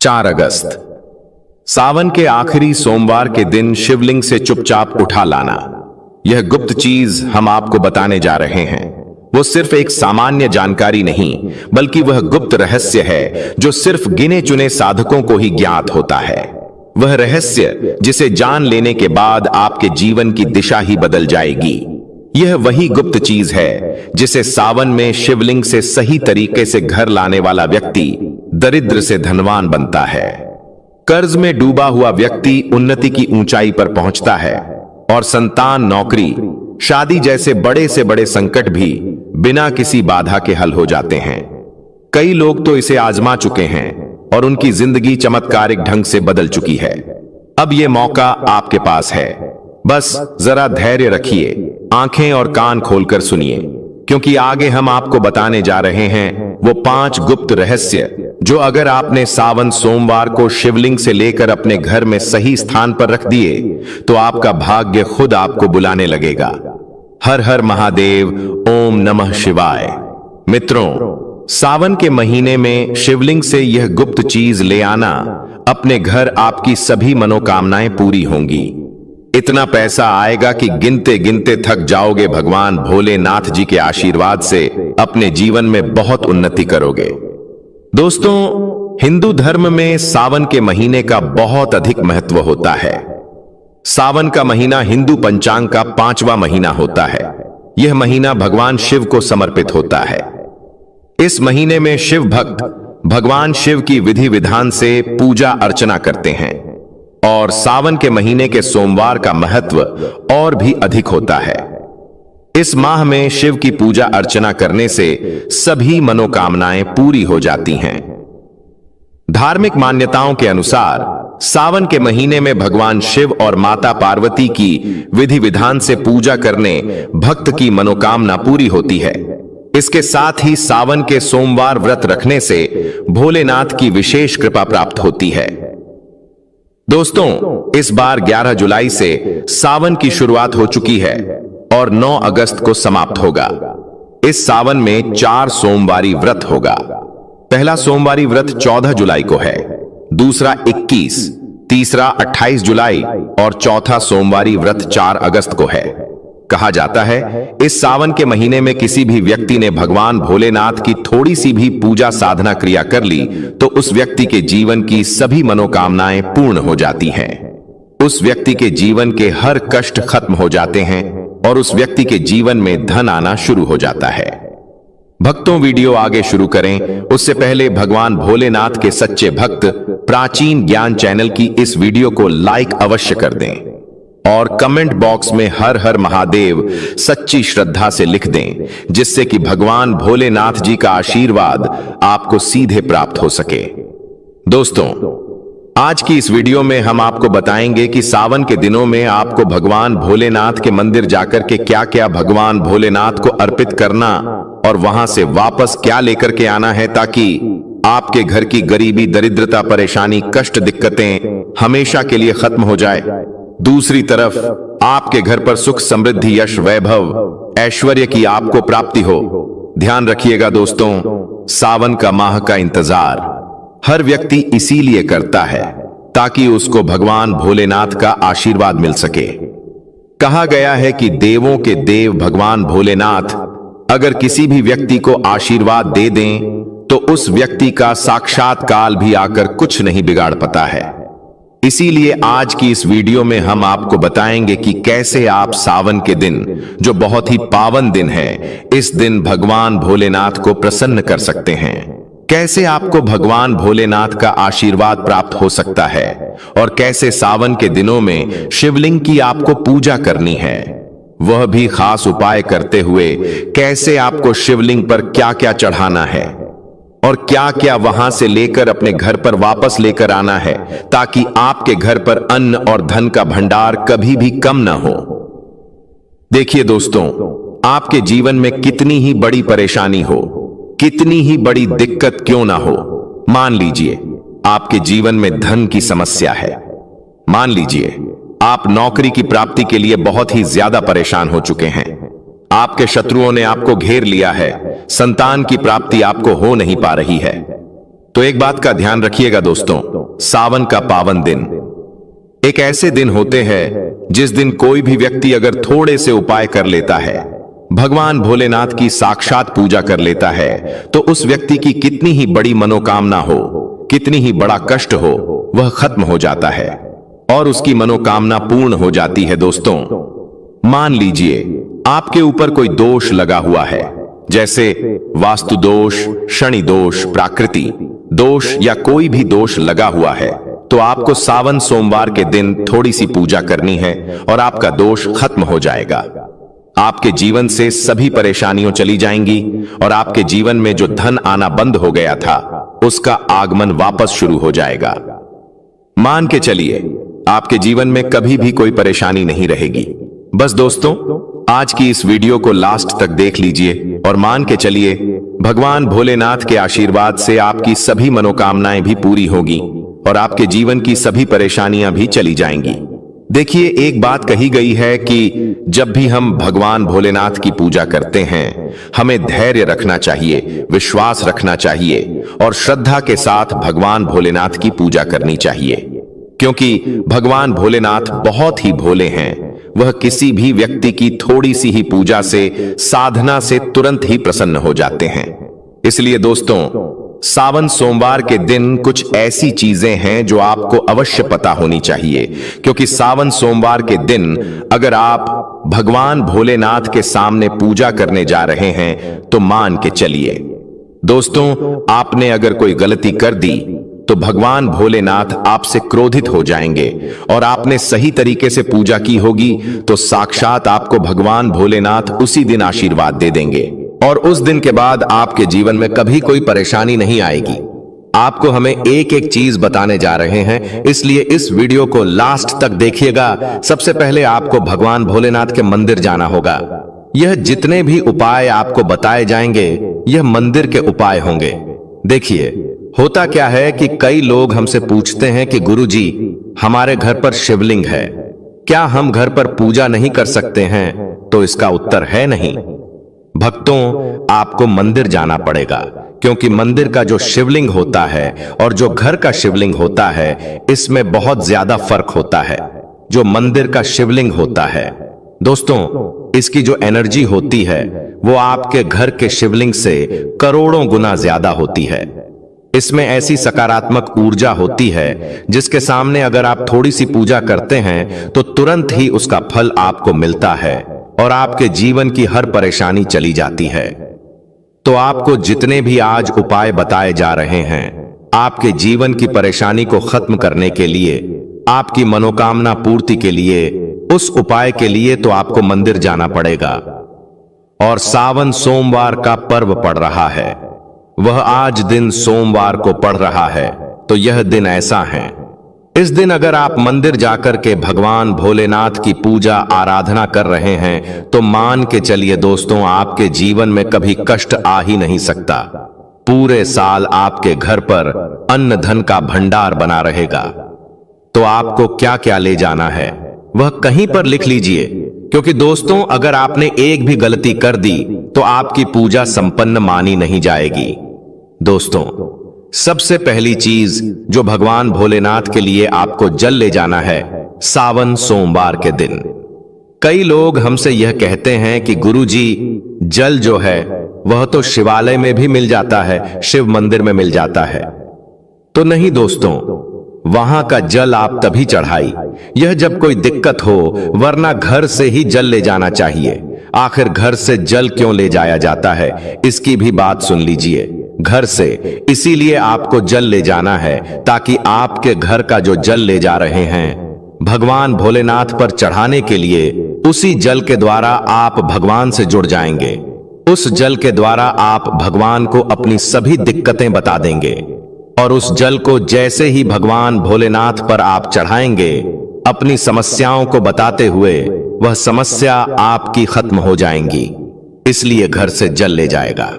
4 अगस्त सावन के आखिरी सोमवार के दिन शिवलिंग से चुपचाप उठा लाना। यह गुप्त चीज हम आपको बताने जा रहे हैं। वो सिर्फ एक सामान्य जानकारी नहीं, बल्कि वह गुप्त रहस्य है जो सिर्फ गिने चुने साधकों को ही ज्ञात होता है। वह रहस्य जिसे जान लेने के बाद आपके जीवन की दिशा ही बदल जाएगी। यह वही गुप्त चीज है जिसे सावन में शिवलिंग से सही तरीके से घर लाने वाला व्यक्ति दरिद्र से धनवान बनता है। कर्ज में डूबा हुआ व्यक्ति उन्नति की ऊंचाई पर पहुंचता है और संतान, नौकरी, शादी जैसे बड़े से बड़े संकट भी बिना किसी बाधा के हल हो जाते हैं। कई लोग तो इसे आजमा चुके हैं और उनकी जिंदगी चमत्कारिक ढंग से बदल चुकी है। अब यह मौका आपके पास है। बस जरा धैर्य रखिए, आंखें और कान खोलकर सुनिए, क्योंकि आगे हम आपको बताने जा रहे हैं वो 5 गुप्त रहस्य जो अगर आपने सावन सोमवार को शिवलिंग से लेकर अपने घर में सही स्थान पर रख दिए तो आपका भाग्य खुद आपको बुलाने लगेगा। हर हर महादेव, ओम नमः शिवाय। मित्रों, सावन के महीने में शिवलिंग से यह गुप्त चीज ले आना, अपने घर आपकी सभी मनोकामनाएं पूरी होंगी। इतना पैसा आएगा कि गिनते गिनते थक जाओगे। भगवान भोलेनाथ जी के आशीर्वाद से अपने जीवन में बहुत उन्नति करोगे। दोस्तों, हिंदू धर्म में सावन के महीने का बहुत अधिक महत्व होता है। सावन का महीना हिंदू पंचांग का 5वां महीना होता है। यह महीना भगवान शिव को समर्पित होता है। इस महीने में शिव भक्त भगवान शिव की विधि विधान से पूजा अर्चना करते हैं और सावन के महीने के सोमवार का महत्व और भी अधिक होता है। इस माह में शिव की पूजा अर्चना करने से सभी मनोकामनाएं पूरी हो जाती हैं। धार्मिक मान्यताओं के अनुसार सावन के महीने में भगवान शिव और माता पार्वती की विधि विधान से पूजा करने भक्त की मनोकामना पूरी होती है। इसके साथ ही सावन के सोमवार व्रत रखने से भोलेनाथ की विशेष कृपा प्राप्त होती है। दोस्तों, इस बार 11 जुलाई से सावन की शुरुआत हो चुकी है और 9 अगस्त को समाप्त होगा। इस सावन में 4 सोमवारी व्रत होगा। पहला सोमवारी व्रत 14 जुलाई को है, दूसरा 21, तीसरा 28 जुलाई और चौथा सोमवारी व्रत 4 अगस्त को है। कहा जाता है इस सावन के महीने में किसी भी व्यक्ति ने भगवान भोलेनाथ की थोड़ी सी भी पूजा साधना क्रिया कर ली तो उस व्यक्ति के जीवन की सभी मनोकामनाएं पूर्ण हो जाती हैं। उस व्यक्ति के जीवन के हर कष्ट खत्म हो जाते हैं और उस व्यक्ति के जीवन में धन आना शुरू हो जाता है। भक्तों, वीडियो आगे शुरू करें उससे पहले भगवान भोलेनाथ के सच्चे भक्त प्राचीन ज्ञान चैनल की इस वीडियो को लाइक अवश्य कर दें और कमेंट बॉक्स में हर हर महादेव सच्ची श्रद्धा से लिख दें, जिससे कि भगवान भोलेनाथ जी का आशीर्वाद आपको सीधे प्राप्त हो सके। दोस्तों, आज की इस वीडियो में हम आपको बताएंगे कि सावन के दिनों में आपको भगवान भोलेनाथ के मंदिर जाकर के क्या क्या भगवान भोलेनाथ को अर्पित करना और वहां से वापस क्या लेकर के आना है, ताकि आपके घर की गरीबी, दरिद्रता, परेशानी, कष्ट, दिक्कतें हमेशा के लिए खत्म हो जाए। दूसरी तरफ आपके घर पर सुख, समृद्धि, यश, वैभव, ऐश्वर्य की आपको प्राप्ति हो। ध्यान रखिएगा दोस्तों, सावन का माह का इंतजार हर व्यक्ति इसीलिए करता है ताकि उसको भगवान भोलेनाथ का आशीर्वाद मिल सके। कहा गया है कि देवों के देव भगवान भोलेनाथ अगर किसी भी व्यक्ति को आशीर्वाद दे दें तो उस व्यक्ति का साक्षात काल भी आकर कुछ नहीं बिगाड़ पाता है। इसीलिए आज की इस वीडियो में हम आपको बताएंगे कि कैसे आप सावन के दिन, जो बहुत ही पावन दिन है, इस दिन भगवान भोलेनाथ को प्रसन्न कर सकते हैं। कैसे आपको भगवान भोलेनाथ का आशीर्वाद प्राप्त हो सकता है और कैसे सावन के दिनों में शिवलिंग की आपको पूजा करनी है, वह भी खास उपाय करते हुए कैसे आपको शिवलिंग पर क्या क्या चढ़ाना है और क्या क्या वहां से लेकर अपने घर पर वापस लेकर आना है, ताकि आपके घर पर अन्न और धन का भंडार कभी भी कम ना हो। देखिए दोस्तों, आपके जीवन में कितनी ही बड़ी परेशानी हो, कितनी ही बड़ी दिक्कत क्यों ना हो, मान लीजिए आपके जीवन में धन की समस्या है, मान लीजिए आप नौकरी की प्राप्ति के लिए बहुत ही ज्यादा परेशान हो चुके हैं, आपके शत्रुओं ने आपको घेर लिया है, संतान की प्राप्ति आपको हो नहीं पा रही है, तो एक बात का ध्यान रखिएगा दोस्तों, सावन का पावन दिन एक ऐसे दिन होते हैं जिस दिन कोई भी व्यक्ति अगर थोड़े से उपाय कर लेता है, भगवान भोलेनाथ की साक्षात पूजा कर लेता है, तो उस व्यक्ति की कितनी ही बड़ी मनोकामना हो, कितनी ही बड़ा कष्ट हो, वह खत्म हो जाता है और उसकी मनोकामना पूर्ण हो जाती है। दोस्तों, मान लीजिए आपके ऊपर कोई दोष लगा हुआ है, जैसे वास्तु दोष, शनि दोष, प्राकृति दोष या कोई भी दोष लगा हुआ है, तो आपको सावन सोमवार के दिन थोड़ी सी पूजा करनी है और आपका दोष खत्म हो जाएगा। आपके जीवन से सभी परेशानियां चली जाएंगी और आपके जीवन में जो धन आना बंद हो गया था, उसका आगमन वापस शुरू हो जाएगा। मान के चलिए आपके जीवन में कभी भी कोई परेशानी नहीं रहेगी। बस दोस्तों, आज की इस वीडियो को लास्ट तक देख लीजिए और मान के चलिए भगवान भोलेनाथ के आशीर्वाद से आपकी सभी मनोकामनाएं भी पूरी होगी और आपके जीवन की सभी परेशानियां भी चली जाएंगी। देखिए, एक बात कही गई है कि जब भी हम भगवान भोलेनाथ की पूजा करते हैं, हमें धैर्य रखना चाहिए, विश्वास रखना चाहिए और श्रद्धा के साथ भगवान भोलेनाथ की पूजा करनी चाहिए, क्योंकि भगवान भोलेनाथ बहुत ही भोले हैं। वह किसी भी व्यक्ति की थोड़ी सी ही पूजा से, साधना से तुरंत ही प्रसन्न हो जाते हैं। इसलिए दोस्तों, सावन सोमवार के दिन कुछ ऐसी चीजें हैं जो आपको अवश्य पता होनी चाहिए, क्योंकि सावन सोमवार के दिन अगर आप भगवान भोलेनाथ के सामने पूजा करने जा रहे हैं, तो मान के चलिए दोस्तों, आपने अगर कोई गलती कर दी तो भगवान भोलेनाथ आपसे क्रोधित हो जाएंगे और आपने सही तरीके से पूजा की होगी तो साक्षात आपको भगवान भोलेनाथ उसी दिन आशीर्वाद दे देंगे और उस दिन के बाद आपके जीवन में कभी कोई परेशानी नहीं आएगी। आपको हमें एक एक चीज बताने जा रहे हैं, इसलिए इस वीडियो को लास्ट तक देखिएगा। सबसे पहले आपको भगवान भोलेनाथ के मंदिर जाना होगा। यह जितने भी उपाय आपको बताए जाएंगे, यह मंदिर के उपाय होंगे। देखिए, होता क्या है कि कई लोग हमसे पूछते हैं कि गुरुजी, हमारे घर पर शिवलिंग है, क्या हम घर पर पूजा नहीं कर सकते हैं? तो इसका उत्तर है नहीं। भक्तों, आपको मंदिर जाना पड़ेगा, क्योंकि मंदिर का जो शिवलिंग होता है और जो घर का शिवलिंग होता है, इसमें बहुत ज्यादा फर्क होता है। जो मंदिर का शिवलिंग होता है दोस्तों, इसकी जो एनर्जी होती है वो आपके घर के शिवलिंग से करोड़ों गुना ज्यादा होती है। इसमें ऐसी सकारात्मक ऊर्जा होती है जिसके सामने अगर आप थोड़ी सी पूजा करते हैं तो तुरंत ही उसका फल आपको मिलता है और आपके जीवन की हर परेशानी चली जाती है। तो आपको जितने भी आज उपाय बताए जा रहे हैं, आपके जीवन की परेशानी को खत्म करने के लिए, आपकी मनोकामना पूर्ति के लिए, उस उपाय के लिए तो आपको मंदिर जाना पड़ेगा। और सावन सोमवार का पर्व पड़ रहा है, वह आज दिन सोमवार को पड़ रहा है, तो यह दिन ऐसा है, इस दिन अगर आप मंदिर जाकर के भगवान भोलेनाथ की पूजा आराधना कर रहे हैं, तो मान के चलिए दोस्तों, आपके जीवन में कभी कष्ट आ ही नहीं सकता। पूरे साल आपके घर पर अन्न धन का भंडार बना रहेगा। तो आपको क्या क्या ले जाना है वह कहीं पर लिख लीजिए, क्योंकि दोस्तों, अगर आपने एक भी गलती कर दी तो आपकी पूजा संपन्न मानी नहीं जाएगी। दोस्तों, सबसे पहली चीज जो भगवान भोलेनाथ के लिए आपको जल ले जाना है सावन सोमवार के दिन। कई लोग हमसे यह कहते हैं कि गुरुजी, जल जो है वह तो शिवालय में भी मिल जाता है, शिव मंदिर में मिल जाता है। तो नहीं दोस्तों, वहां का जल आप तभी चढ़ाई यह जब कोई दिक्कत हो, वरना घर से ही जल ले जाना चाहिए। आखिर घर से जल क्यों ले जाया जाता है, इसकी भी बात सुन लीजिए। घर से इसीलिए आपको जल ले जाना है ताकि आपके घर का जो जल ले जा रहे हैं भगवान भोलेनाथ पर चढ़ाने के लिए, उसी जल के द्वारा आप भगवान से जुड़ जाएंगे। उस जल के द्वारा आप भगवान को अपनी सभी दिक्कतें बता देंगे और उस जल को जैसे ही भगवान भोलेनाथ पर आप चढ़ाएंगे, अपनी समस्याओं को बताते हुए वह समस्या आपकी खत्म हो जाएंगी। इसलिए घर से जल ले जाएगा।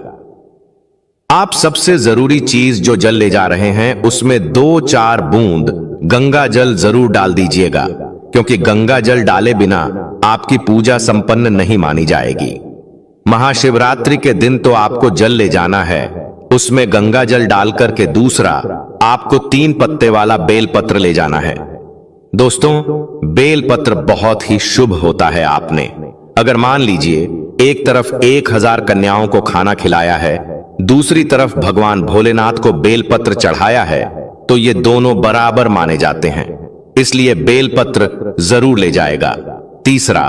आप सबसे जरूरी चीज जो जल ले जा रहे हैं, उसमें 2-4 बूंद गंगा जल जरूर डाल दीजिएगा, क्योंकि गंगा जल डाले बिना आपकी पूजा संपन्न नहीं मानी जाएगी। महाशिवरात्रि के दिन तो आपको जल ले जाना है, उसमें गंगा जल डालकर के दूसरा आपको 3 पत्ते वाला बेलपत्र ले जाना है। दोस्तों, बेलपत्र बहुत ही शुभ होता है। आपने अगर मान लीजिए एक तरफ 1000 कन्याओं को खाना खिलाया है, दूसरी तरफ भगवान भोलेनाथ को बेलपत्र चढ़ाया है, तो ये दोनों बराबर माने जाते हैं, इसलिए बेलपत्र जरूर ले जाएगा। तीसरा,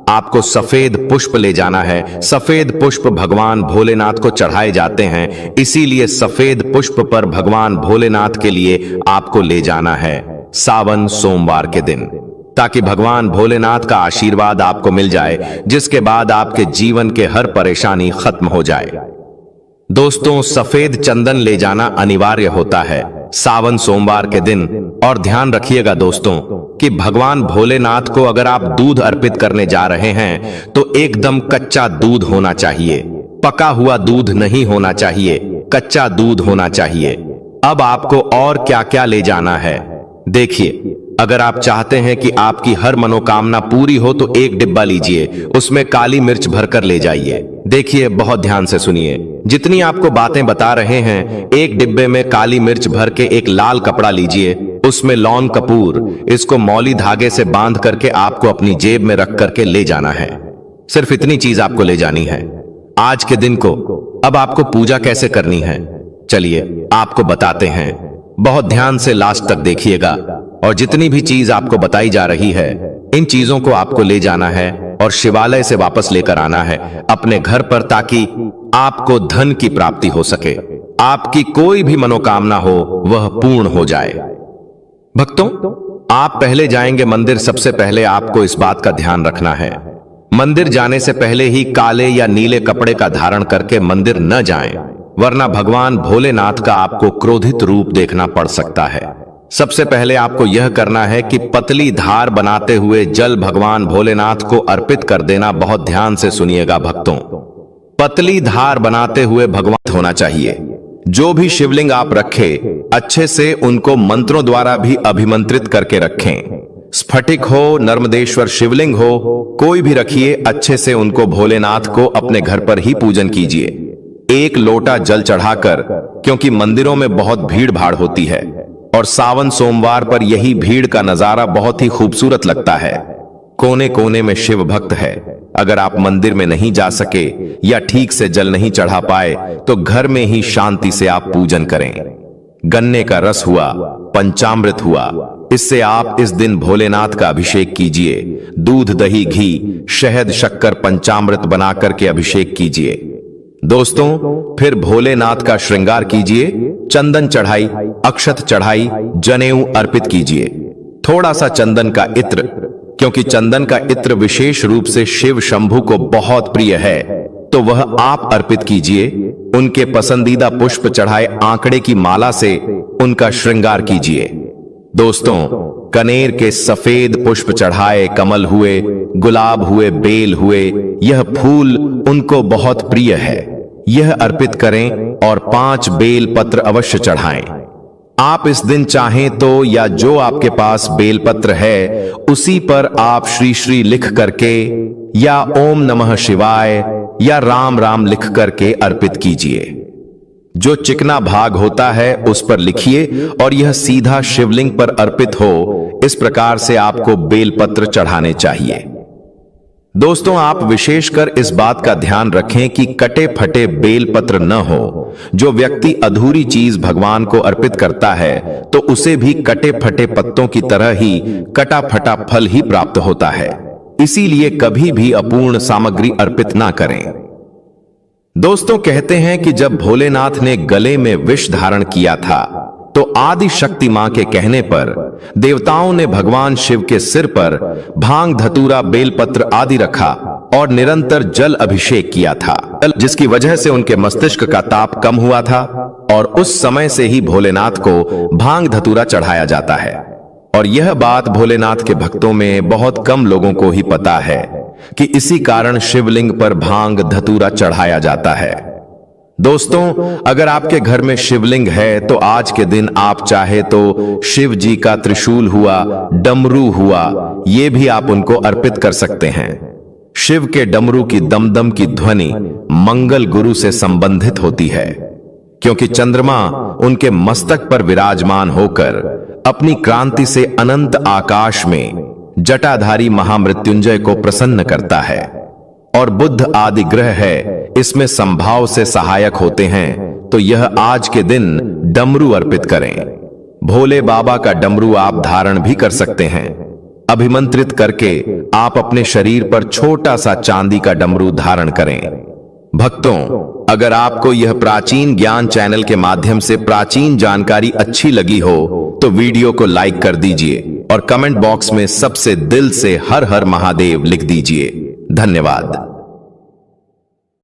आपको सफेद पुष्प ले जाना है। सफेद पुष्प भगवान भोलेनाथ को चढ़ाए जाते हैं, इसीलिए सफेद पुष्प पर भगवान भोलेनाथ के लिए आपको ले जाना है सावन सोमवार के दिन, ताकि भगवान भोलेनाथ का आशीर्वाद आपको मिल जाए, जिसके बाद आपके जीवन के हर परेशानी खत्म हो जाए। दोस्तों, सफेद चंदन ले जाना अनिवार्य होता है सावन सोमवार के दिन। और ध्यान रखिएगा दोस्तों कि भगवान भोलेनाथ को अगर आप दूध अर्पित करने जा रहे हैं तो एकदम कच्चा दूध होना चाहिए, पका हुआ दूध नहीं होना चाहिए, कच्चा दूध होना चाहिए। अब आपको और क्या क्या ले जाना है देखिए। अगर आप चाहते हैं कि आपकी हर मनोकामना पूरी हो तो एक डिब्बा लीजिए, उसमें काली मिर्च भरकर ले जाइए। देखिए, बहुत ध्यान से सुनिए, जितनी आपको बातें बता रहे हैं, एक डिब्बे में काली मिर्च भर के एक लाल कपड़ा लीजिए, उसमें लौंग कपूर, इसको मौली धागे से बांध करके आपको अपनी जेब में रख करके ले जाना है। सिर्फ इतनी चीज आपको ले जानी है आज के दिन को। अब आपको पूजा कैसे करनी है, चलिए आपको बताते हैं। बहुत ध्यान से लास्ट तक देखिएगा, और जितनी भी चीज आपको बताई जा रही है, इन चीजों को आपको ले जाना है और शिवालय से वापस लेकर आना है अपने घर पर, ताकि आपको धन की प्राप्ति हो सके, आपकी कोई भी मनोकामना हो वह पूर्ण हो जाए। भक्तों, आप पहले जाएंगे मंदिर, सबसे पहले आपको इस बात का ध्यान रखना है, मंदिर जाने से पहले ही काले या नीले कपड़े का धारण करके मंदिर न जाएं, वरना भगवान भोलेनाथ का आपको क्रोधित रूप देखना पड़ सकता है। सबसे पहले आपको यह करना है कि पतली धार बनाते हुए जल भगवान भोलेनाथ को अर्पित कर देना। बहुत ध्यान से सुनिएगा भक्तों, पतली धार बनाते हुए भगवान होना चाहिए। जो भी शिवलिंग आप रखें, अच्छे से उनको मंत्रों द्वारा भी अभिमंत्रित करके रखें। स्फटिक हो, नर्मदेश्वर शिवलिंग हो, कोई भी रखिए, अच्छे से उनको भोलेनाथ को अपने घर पर ही पूजन कीजिए। एक लोटा जल चढ़ाकर, क्योंकि मंदिरों में बहुत भीड़ भाड़ होती है और सावन सोमवार पर यही भीड़ का नजारा बहुत ही खूबसूरत लगता है। कोने कोने में शिव भक्त है। अगर आप मंदिर में नहीं जा सके या ठीक से जल नहीं चढ़ा पाए तो घर में ही शांति से आप पूजन करें। गन्ने का रस हुआ, पंचामृत हुआ, इससे आप इस दिन भोलेनाथ का अभिषेक कीजिए। दूध, दही, घी, शहद, शक्कर, पंचामृत बना करके अभिषेक कीजिए। दोस्तों, फिर भोलेनाथ का श्रृंगार कीजिए, चंदन चढ़ाई, अक्षत चढ़ाई, जनेऊ अर्पित कीजिए। थोड़ा सा चंदन का इत्र, क्योंकि चंदन का इत्र विशेष रूप से शिव शंभु को बहुत प्रिय है, तो वह आप अर्पित कीजिए। उनके पसंदीदा पुष्प चढ़ाए आंकड़े की माला से उनका श्रृंगार कीजिए। दोस्तों, कनेर के सफेद पुष्प चढ़ाए, कमल हुए, गुलाब हुए, बेल हुए, यह फूल उनको बहुत प्रिय है, यह अर्पित करें और 5 बेल पत्र अवश्य चढ़ाएं। आप इस दिन चाहें तो या जो आपके पास बेलपत्र है उसी पर आप श्री श्री लिख करके या ओम नमः शिवाय या राम राम लिख करके अर्पित कीजिए। जो चिकना भाग होता है उस पर लिखिए और यह सीधा शिवलिंग पर अर्पित हो। इस प्रकार से आपको बेलपत्र चढ़ाने चाहिए। दोस्तों, आप विशेषकर इस बात का ध्यान रखें कि कटे फटे बेलपत्र न हो। जो व्यक्ति अधूरी चीज भगवान को अर्पित करता है तो उसे भी कटे फटे पत्तों की तरह ही कटा फटा फल ही प्राप्त होता है। इसीलिए कभी भी अपूर्ण सामग्री अर्पित ना करें। दोस्तों, कहते हैं कि जब भोलेनाथ ने गले में विष धारण किया था तो आदि शक्ति मां के कहने पर देवताओं ने भगवान शिव के सिर पर भांग, धतूरा, बेलपत्र आदि रखा और निरंतर जल अभिषेक किया था, जिसकी वजह से उनके मस्तिष्क का ताप कम हुआ था और उस समय से ही भोलेनाथ को भांग धतूरा चढ़ाया जाता है। और यह बात भोलेनाथ के भक्तों में बहुत कम लोगों को ही पता है कि इसी कारण शिवलिंग पर भांग धतूरा चढ़ाया जाता है। दोस्तों, अगर आपके घर में शिवलिंग है तो आज के दिन आप चाहे तो शिव जी का त्रिशूल हुआ, डमरू हुआ, ये भी आप उनको अर्पित कर सकते हैं। शिव के डमरू की दमदम की ध्वनि मंगल गुरु से संबंधित होती है, क्योंकि चंद्रमा उनके मस्तक पर विराजमान होकर अपनी क्रांति से अनंत आकाश में जटाधारी महामृत्युंजय को प्रसन्न करता है। और बुध आदि ग्रह है, इसमें संभाव से सहायक होते हैं। तो यह आज के दिन डमरू अर्पित करें। भोले बाबा का डमरू आप धारण भी कर सकते हैं। अभिमंत्रित करके आप अपने शरीर पर छोटा सा चांदी का डमरू धारण करें। भक्तों, अगर आपको यह प्राचीन ज्ञान चैनल के माध्यम से प्राचीन जानकारी अच्छी लगी हो तो वीडियो को लाइक कर दीजिए और कमेंट बॉक्स में सबसे दिल से हर हर महादेव लिख दीजिए। धन्यवाद।